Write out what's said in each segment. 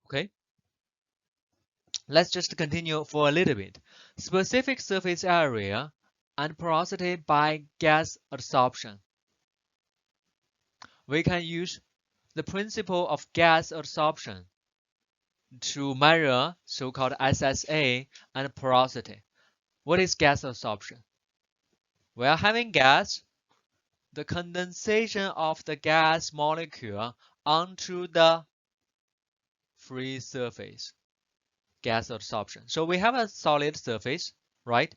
Okay, let's just continue for a little bit. Specific surface area and porosity by gas adsorption. We can use the principle of gas adsorption to measure so-called SSA and porosity. What is gas adsorption? We are having gas, the condensation of the gas molecule onto the free surface, gas adsorption. So we have a solid surface, right?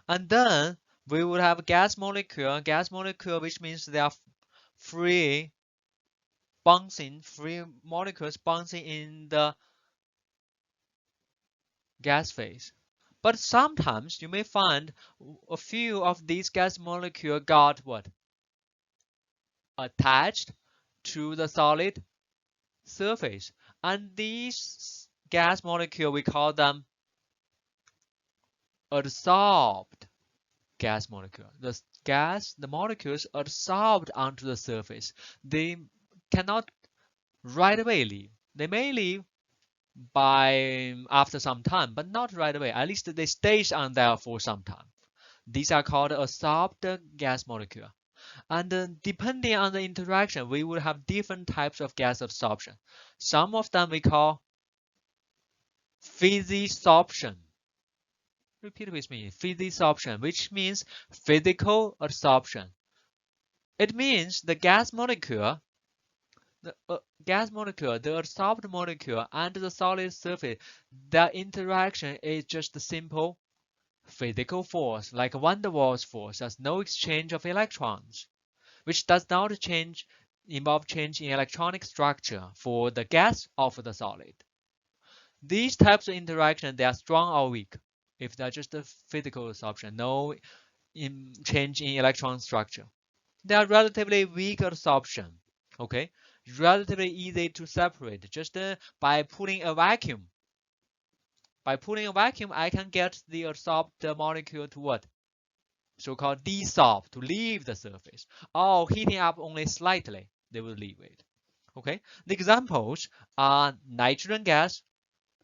And then we would have gas molecule, which means they are free molecules bouncing in the gas phase. But sometimes you may find a few of these gas molecules got what? Attached to the solid surface. And these gas molecules, we call them adsorbed gas molecule. The molecules adsorbed onto the surface. They cannot right away leave. They may leave by after some time, but not right away. At least they stay on there for some time. These are called adsorbed gas molecule. And depending on the interaction, we will have different types of gas adsorption. Some of them we call physisorption. Repeat with me, physisorption, which means physical adsorption. It means the gas molecule, the adsorbed molecule and the solid surface, their interaction is just a simple physical force, like van der Waals force. There's no exchange of electrons, which does not involve change in electronic structure for the gas or for the solid. These types of interaction, they are strong or weak. If they're just a physical adsorption, no change in electron structure. They are relatively weak adsorption. Okay, relatively easy to separate. Just by putting a vacuum. By putting a vacuum, I can get the adsorbed molecule to what? So-called desorb, to leave the surface. Or heating up only slightly, they will leave it. Okay, the examples are nitrogen gas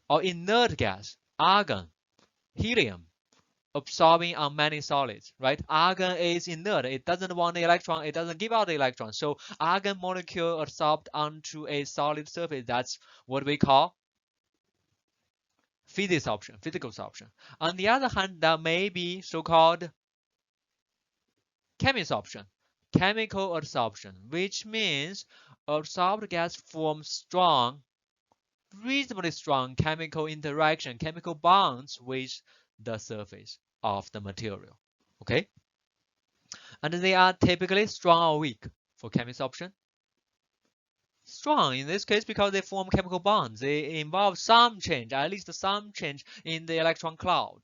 or inert gas, argon, helium, absorbing on many solids, right? Argon is inert. It doesn't want the electron. It doesn't give out the electron. So argon molecule adsorbed onto a solid surface. That's what we call physical adsorption. On the other hand, there may be so-called chemisorption, chemical adsorption, which means adsorbed gas forms strong, reasonably strong chemical interaction, chemical bonds with the surface of the material. Okay? And they are typically strong or weak for chemisorption. Strong in this case because they form chemical bonds. They involve some change, at least some change in the electron cloud.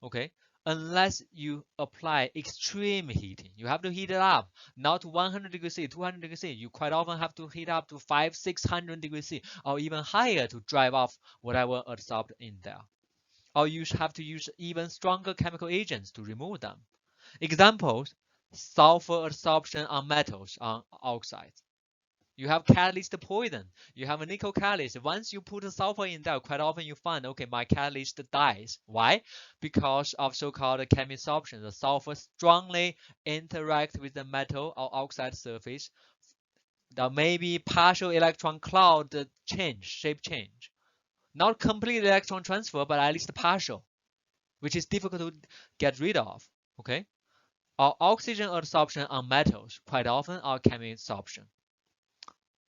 Okay? Unless you apply extreme heating. You have to heat it up, not 100 degrees C, 200 degrees C. You quite often have to heat up to 500-600 degrees C or even higher to drive off whatever adsorbed in there. Or you have to use even stronger chemical agents to remove them. Examples, sulfur adsorption on metals, on oxides. You have catalyst poison. You have a nickel catalyst. Once you put sulfur in there, quite often you find, okay, my catalyst dies. Why? Because of so-called chemisorption. The sulfur strongly interacts with the metal or oxide surface. There may be partial electron cloud change, shape change. Not complete electron transfer, but at least partial, which is difficult to get rid of. Okay? Or oxygen adsorption on metals, quite often are chemisorption.